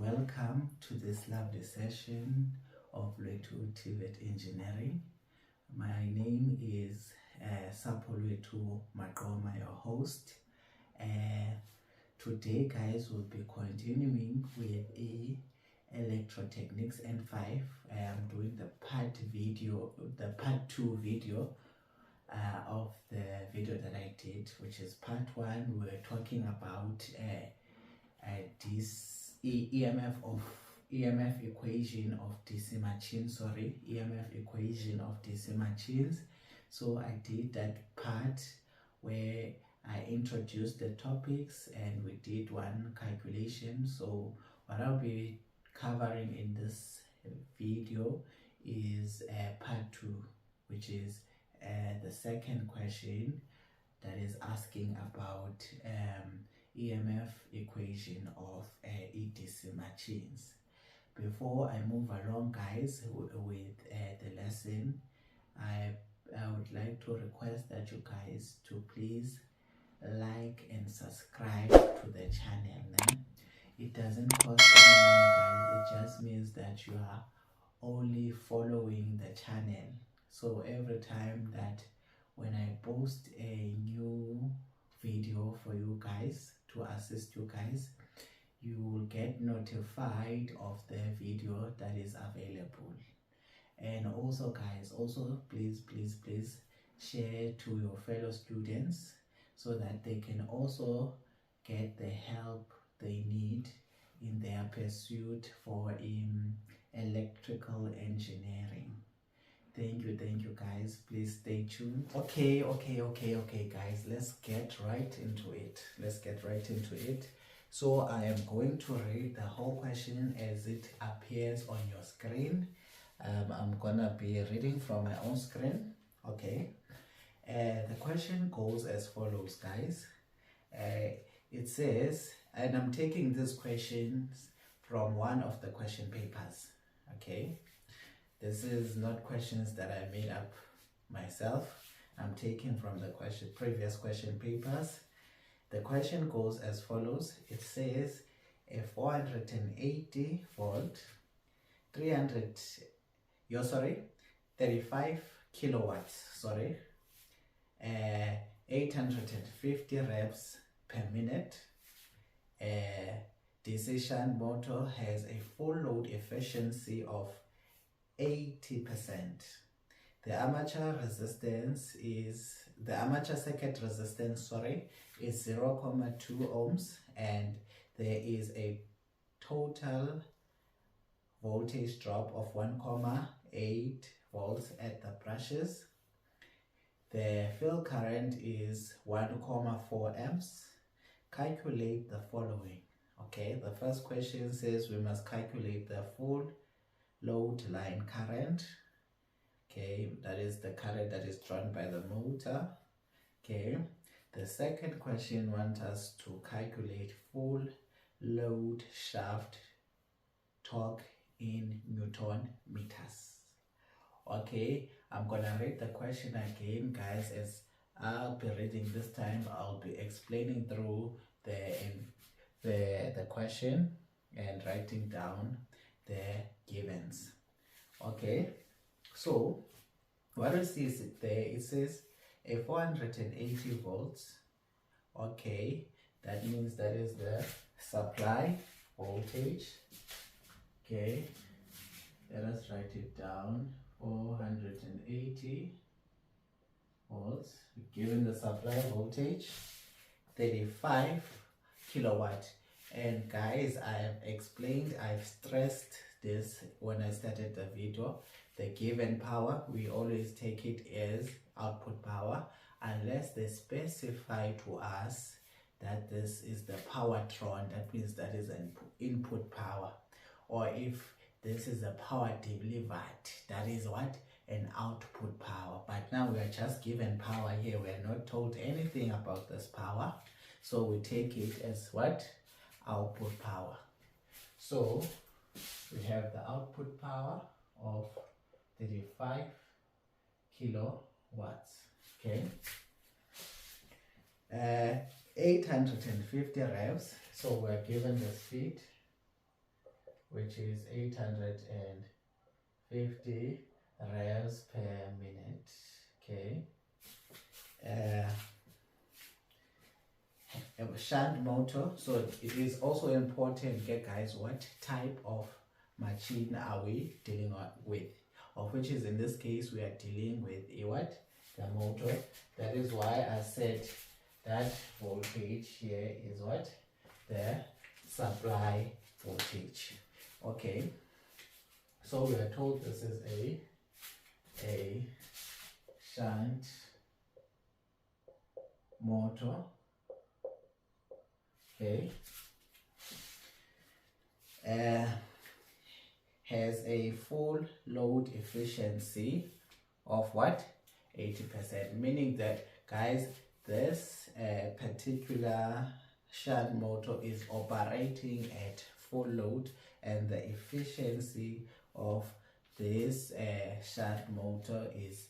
Welcome to this lovely session of Electro-technics Engineering. My name is Sapolwetu Maqoma, your host. Today, guys, we'll be continuing with Electro-technics N5. I'm doing the part 2 video of the video that I did, which is part 1. We were talking about this EMF equation of DC machines. EMF equation of DC machines. So I did that part where I introduced the topics and we did one calculation. So what I'll be covering in this video is part 2, which is the second question that is asking about EMF equation of DC machines. Before I move along, guys, with the lesson, I would like to request that you guys to please like and subscribe to the channel. It doesn't cost any money, guys. It just means that you are only following the channel. So every time that when I post a new video for you guys to assist you guys, you will get notified of the video that is available. And also, guys, please share to your fellow students so that they can also get the help they need in their pursuit for electrical engineering. Thank you guys. Please stay tuned. Okay guys, let's get right into it. So I am going to read the whole question as it appears on your screen. I'm gonna be reading from my own screen. Okay. The question goes as follows, guys. It says, and I'm taking these questions from one of the question papers. Okay. This is not questions that I made up myself. I'm taking from the previous question papers. The question goes as follows. It says a 480 volt, 35 kilowatts, 850 reps per minute. DC shunt motor has a full load efficiency of 80%. The armature circuit resistance is 0.2 ohms, and there is a total voltage drop of 1.8 volts at the brushes. The field current is 1.4 amps. Calculate the following. Okay, the first question says we must calculate the full load line current. Okay, that is the current that is drawn by the motor. Okay, the second question wants us to calculate full load shaft torque in Newton meters. Okay, I'm gonna read the question again, guys. As I'll be reading this time, I'll be explaining through the question and writing down the givens. Okay, so what we see is there, it says a 480 volts. Okay, that means that is the supply voltage. Okay, let us write it down. 480 volts, given the supply voltage 35 kilowatt. And guys, I have explained, I've stressed this when I started the video. The given power, we always take it as output power unless they specify to us that this is the power drawn. That means that is an input power. Or if this is the power delivered, that is what? An output power. But now we are just given power here. We are not told anything about this power. So we take it as what? Output power. So we have the output power of 35 kilowatts. Okay. 850 revs. So we're given the speed which is 850 revs per minute. Okay. A shunt motor. So it is also important, okay, guys, what type of machine are we dealing with, of which is in this case we are dealing with a what? The motor. That is why I said that voltage here is what? The supply voltage. Okay, so we are told this is a shunt motor. Okay, has a full load efficiency of what? 80%, meaning that, guys, this particular shunt motor is operating at full load, and the efficiency of this shunt motor is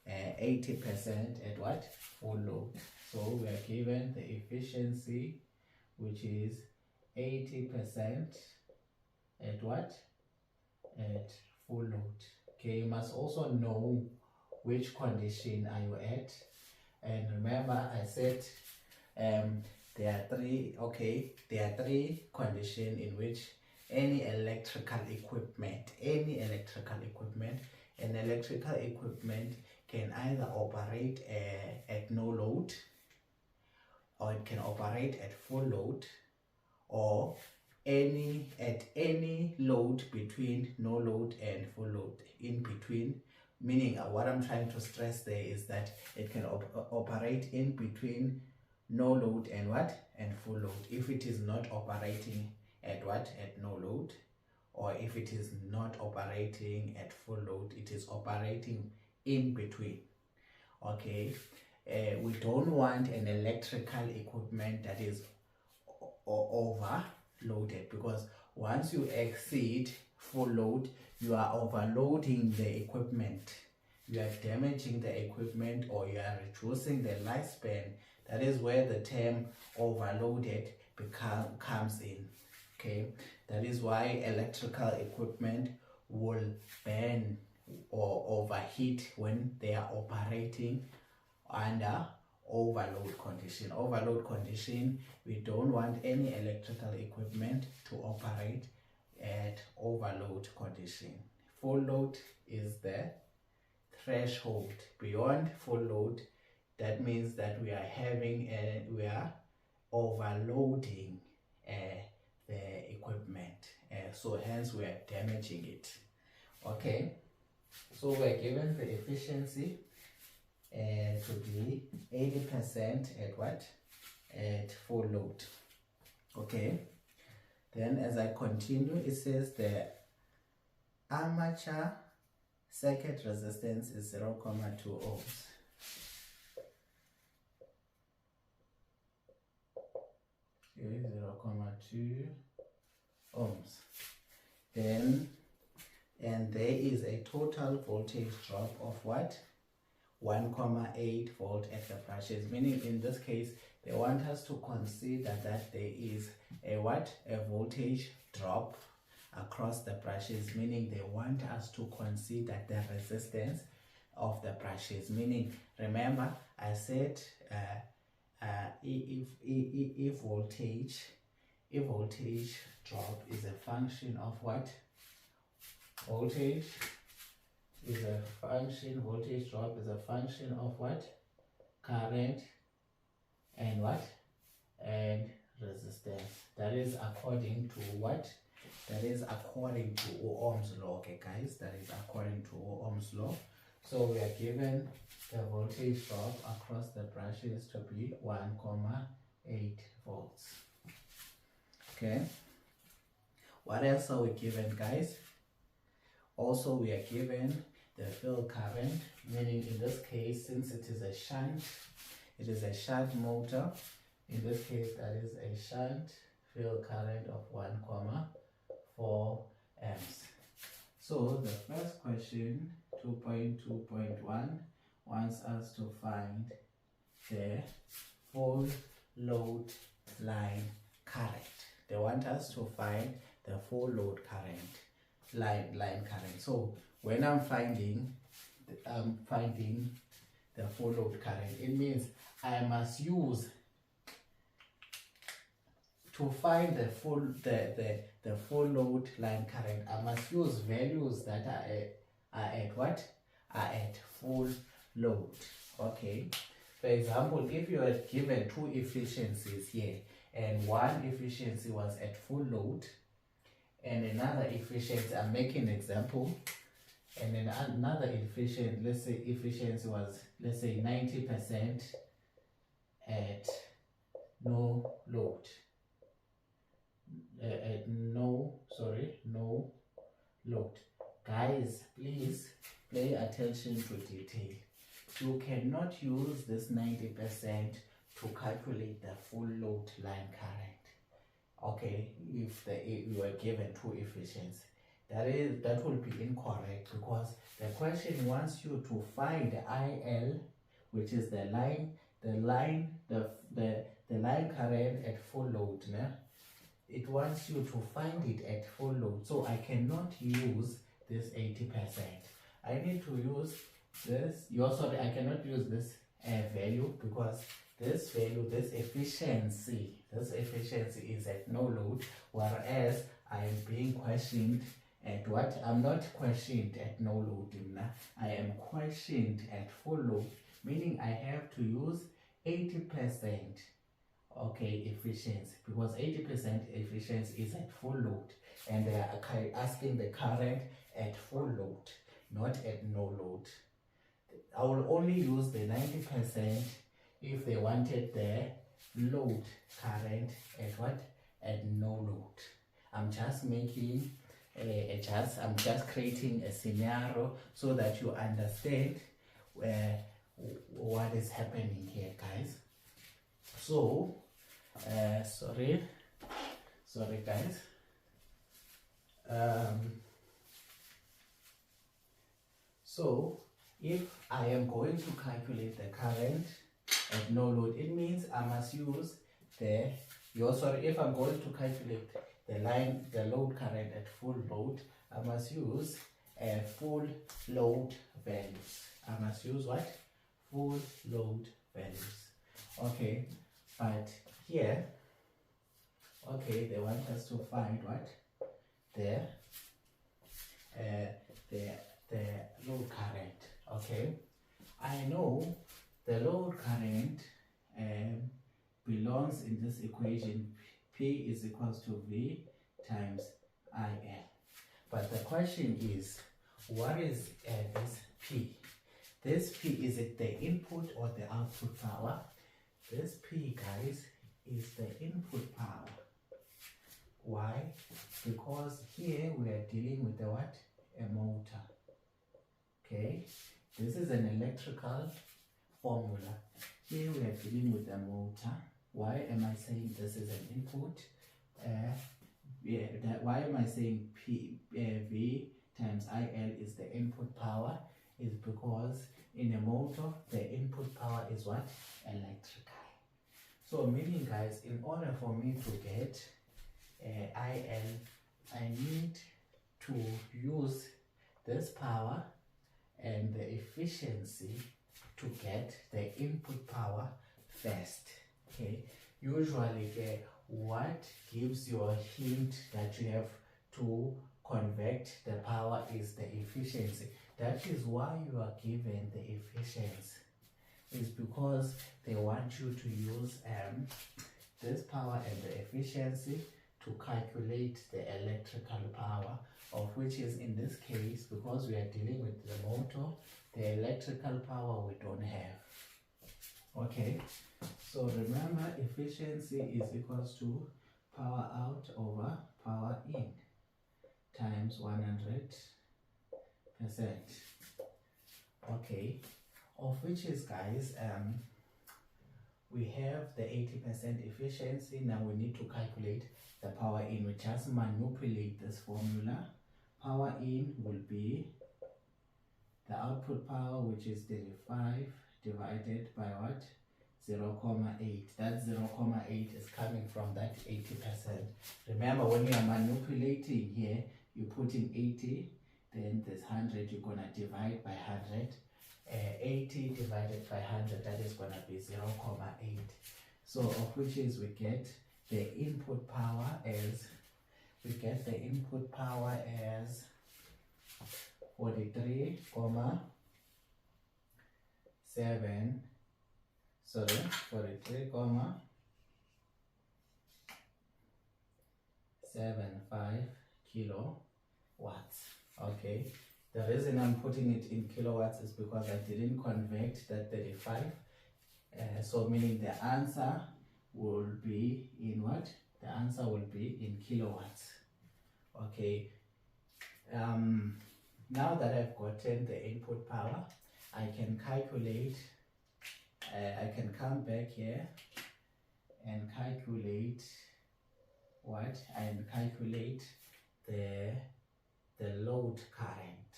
80% at what? Full load. So we are given the efficiency, which is 80% at what? At full load. Okay, you must also know which condition are you at. And remember, I said there are three conditions in which an electrical equipment can either operate at no load, or it can operate at full load, or at any load between no load and full load, in between. Meaning, what I'm trying to stress there is that it can operate in between no load and what? And full load. If it is not operating at what? At no load, or if it is not operating at full load, it is operating in between. Okay, we don't want an electrical equipment that is overloaded, because once you exceed full load, you are overloading the equipment, you are damaging the equipment, or you are reducing the lifespan. That is where the term overloaded comes in. Okay, that is why electrical equipment will burn or overheat when they are operating under overload condition. Overload condition, we don't want any electrical equipment to operate at overload condition. Full load is the threshold. Beyond full load, that means that we are overloading the equipment, so hence we are damaging it. Okay, so we're given the efficiency to be 80% at what? At full load. Okay, then as I continue, it says the armature circuit resistance is 0.2 ohms. Okay, 0.2 ohms. Then, and there is a total voltage drop of what? 1.8 volt at the brushes, meaning in this case they want us to consider that there is a what? A voltage drop across the brushes, meaning they want us to consider the resistance of the brushes. Meaning, remember I said if voltage drop is a function of what? Voltage drop is a function of what? Current and what? And resistance. That is according to what? That is according to Ohm's law. Okay, guys, that is according to Ohm's law. So we are given the voltage drop across the brushes to be 1.8 volts. Okay, what else are we given, guys? Also, we are given the field current, meaning in this case, since it is a shunt motor, in this case that is a shunt field current of 1.4 amps. So the first question, 2.2.1, wants us to find the full load line current. They want us to find the full load current, line current. So when I'm finding the full load current, it means I must use, to find the full load line current, I must use values that are at what? Are at full load. Okay. For example, if you are given two efficiencies here, and one efficiency was at full load, and another efficiency, I'm making an example, and then another efficiency, let's say efficiency was, let's say 90% at no load. No load. Guys, please pay attention to detail. You cannot use this 90% to calculate the full load line current. Okay, if you are given two efficiencies, that will be incorrect, because the question wants you to find IL, which is the line current at full load. Né? It wants you to find it at full load, so I cannot use this 80%. I need to use this. I cannot use this value, because this value, this efficiency is at no load, whereas I am being questioned at what? I'm not questioned at no load. I am questioned at full load, meaning I have to use 80%. Okay, efficiency, because 80% efficiency is at full load, and they are asking the current at full load, not at no load. I will only use the 90% if they wanted the load current at what? At no load. I'm just making I'm just creating a scenario so that you understand what is happening here, guys. So sorry guys. So if I am going to calculate the current at no load, it means I must use if I'm going to calculate the load current at full load, I must use full load values. I must use what? Full load values. Okay, but here, okay, they want us to find what? The load current. Okay, I know the load current belongs in this equation. P is equals to V times IL. But the question is, what is this P? This P, is it the input or the output power? This P, guys, is the input power. Why? Because here we are dealing with the what? A motor. Okay, this is an electrical formula. Here we are dealing with a motor. Why am I saying this is an input? Why am I saying V times IL is the input power? Is because in a motor, the input power is what? Electrical. So meaning, guys, in order for me to get IL, I need to use this power and the efficiency to get the input power first. Okay, usually what gives you a hint that you have to convert the power is the efficiency. That is why you are given the efficiency. It's because they want you to use this power and the efficiency to calculate the electrical power, of which is, in this case, because we are dealing with the motor, the electrical power we don't have. Okay, so remember, efficiency is equals to power out over power in times 100%. Okay, of which is, guys, we have the 80% efficiency. Now we need to calculate the power in. We just manipulate this formula. Power in will be the output power, which is 35 divided by what? 0.8. That 0.8 is coming from that 80%. Remember, when you are manipulating here, you put in 80, then there's 100, you're going to divide by 100. 80 divided by 100, that is going to be 0.8. So of which is we get the input power as 43, 75 kilowatts. Okay, the reason I'm putting it in kilowatts is because I didn't convert that 35, so meaning the answer will be in what? The answer will be in kilowatts. Okay, now that I've gotten the input power, I can calculate, I can come back here and calculate what? And calculate the load current,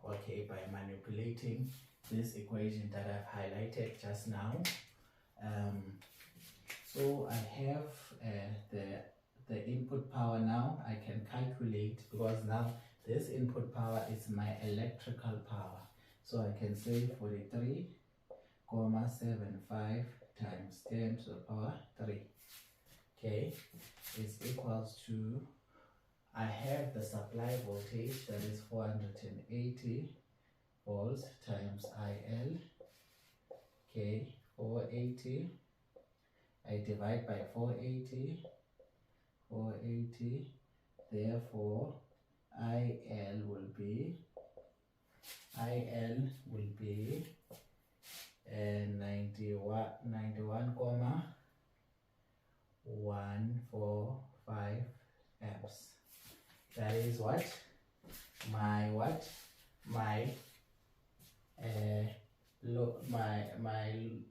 okay, by manipulating this equation that I've highlighted just now. So I have the input power now. I can calculate, because now this input power is my electrical power. So I can say 43,75 times 10 to the power 3. Okay, is equals to, I have the supply voltage, that is 480 volts times IL. Okay, 480, I divide by 480, therefore IL will be 91,145 amps. That is what? My load my line,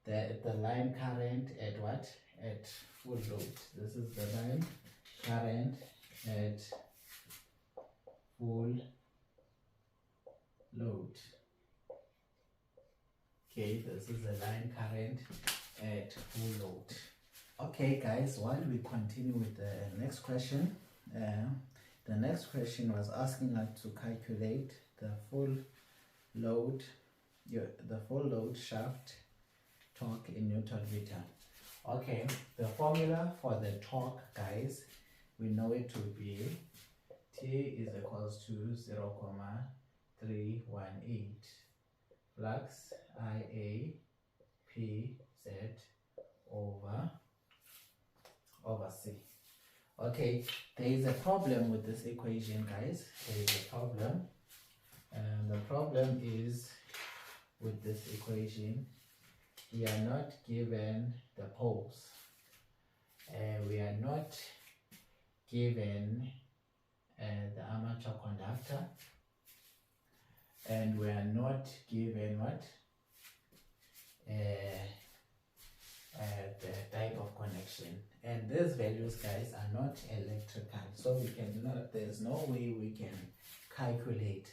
the line current at what? At full load. This is the line current at full load. Okay, this is the line current at full load. Okay guys, while we continue with the next question, the next question was asking us to calculate the full load shaft torque in Newton meter. Okay, the formula for the torque, guys, we know it to be T is equals to 0.318 flux IA P Z over C. Okay, there is a problem with this equation, guys. There is a problem. And the problem is with this equation, we are not given the poles. We are not given the armature conductor. And we are not given what? The type of connection, and these values, guys, are not electrical, so we cannot, there's no way we can calculate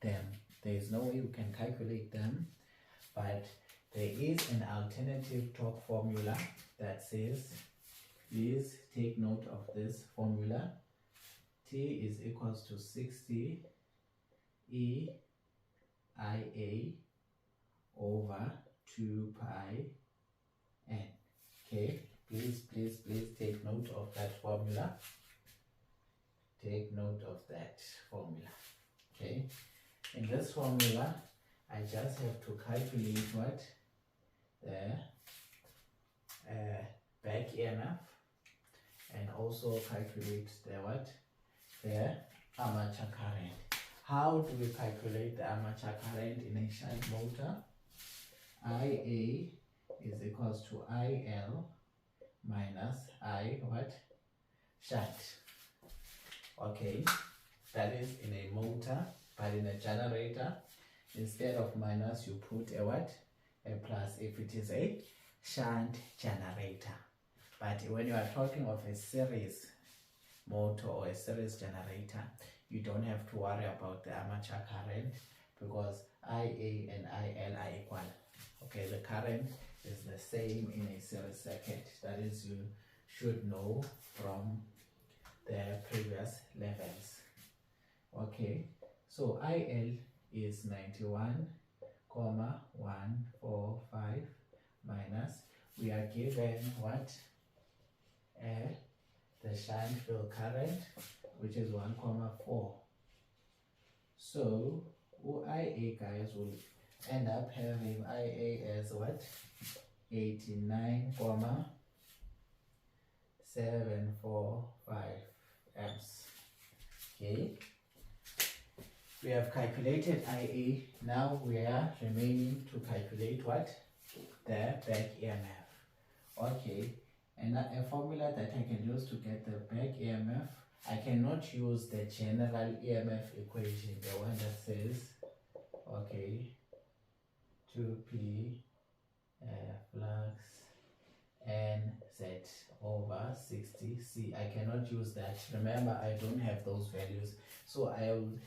them. There is no way we can calculate them, but there is an alternative torque formula that says, please take note of this formula. T is equals to 60 EIA over 2 pi N. Okay, please take note of that formula. Take note of that formula. Okay, in this formula, I just have to calculate what? The back EMF, and also calculate the what? The armature current. How do we calculate the armature current in a shunt motor? IA is equals to IL minus I what? Shunt. Okay, that is in a motor, but in a generator, instead of minus you put a what? A plus if it is a shunt generator. But when you are talking of a series motor or a series generator, you don't have to worry about the armature current, because IA and IL are equal. Okay, the current is the same in a series circuit. That is, you should know from the previous levels. Okay, so IL is 91,145 minus, we are given what? The shunt field current, which is 1,4. So IA, guys, will end up having IA as what? 89,745 amps. Okay, we have calculated IA. Now we are remaining to calculate what? The back EMF. Okay, and a formula that I can use to get the back EMF, I cannot use the general EMF equation, the one that says, okay, 2P flux NZ over 60C. I cannot use that. Remember, I don't have those values. So I will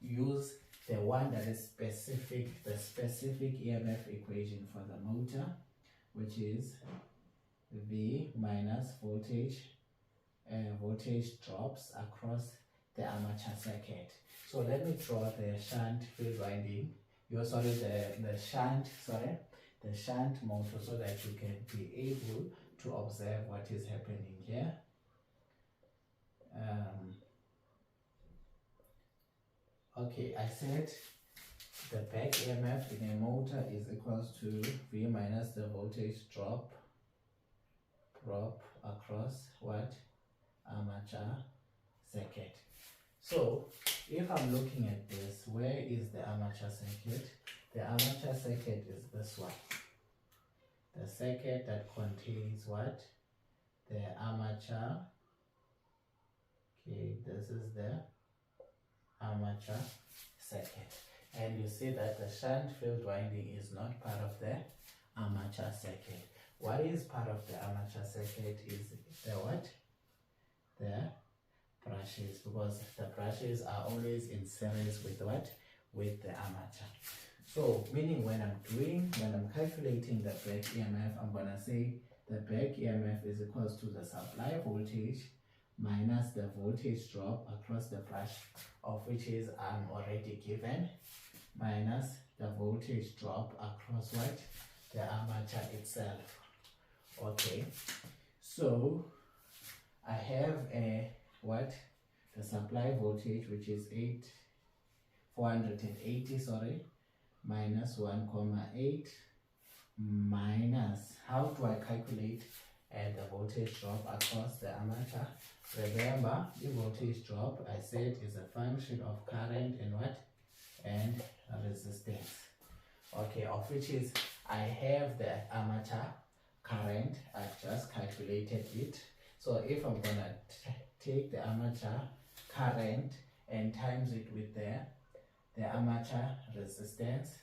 use the one that is specific, the specific EMF equation for the motor, which is V minus voltage drops across the armature circuit. So let me draw the shunt field winding. The shunt motor, so that you can be able to observe what is happening here. Okay, I said the back EMF in a motor is equals to V minus the voltage drop across what? Armature circuit. So if I'm looking at this, where is the armature circuit? The armature circuit is this one. The circuit that contains what? The armature. Okay, this is the armature circuit. And you see that the shunt field winding is not part of the armature circuit. What is part of the armature circuit is the what? The brushes, because the brushes are always in series with what? With the armature. So meaning when I'm calculating the back EMF, I'm gonna say the back EMF is equals to the supply voltage minus the voltage drop across the brush, of which is already given, minus the voltage drop across what? The armature itself. Okay, so I have a what? The supply voltage, which is 480, sorry, minus 1,8 minus, how do I calculate the voltage drop across the armature? Remember, the voltage drop, I said, is a function of current and what? And resistance. Okay, of which is, I have the armature current, I've just calculated it. So if I'm gonna take the armature current and times it with the armature resistance,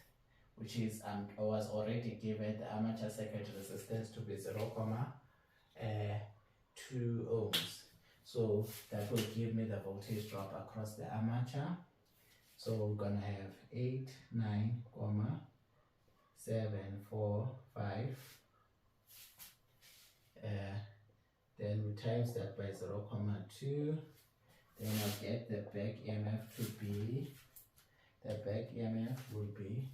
which is was already given the armature circuit resistance to be 0,2 ohms. So that will give me the voltage drop across the armature. So we're gonna have 89,745. Then we times that by 0,2. Then I'll get the back EMF to be, the back EMF will be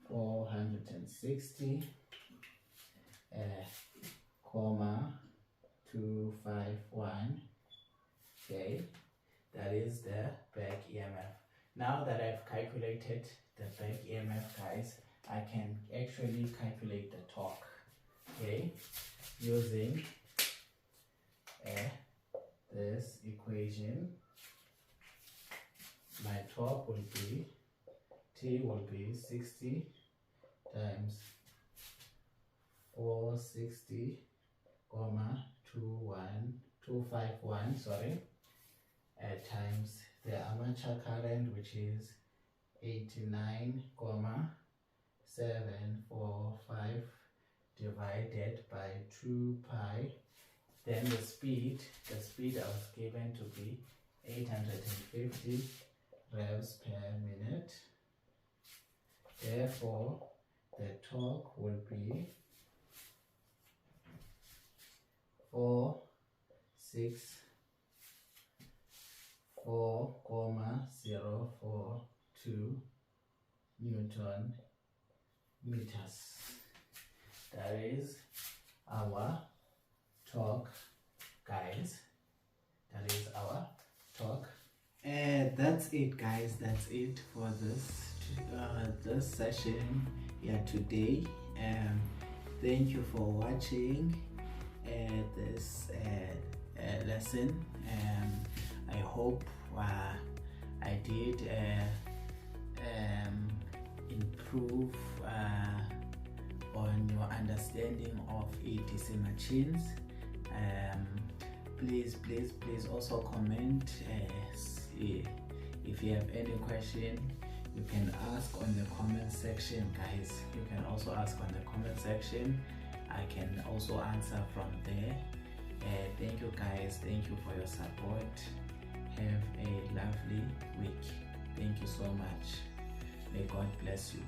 460,251. Okay, that is the back EMF. Now that I've calculated the back EMF, guys, I can actually calculate the torque. Okay, using this equation. My torque will be, T will be 60 times 460,251, sorry, times the armature current, which is 89,745 divided by 2 pi. Then the speed I was given to be 850 revs per minute. Therefore, the torque will be 464,042 Newton meters. That is our torque, guys. That is our torque. And that's it, guys. That's it for this session here today. Thank you for watching this lesson. I hope I did improve on your understanding of DC machines. Please also comment if you have any question. You can ask on the comment section, guys. You can also ask on the comment section. I can also answer from there. Thank you, guys. Thank you for your support. Have a lovely week. Thank you so much. May God bless you.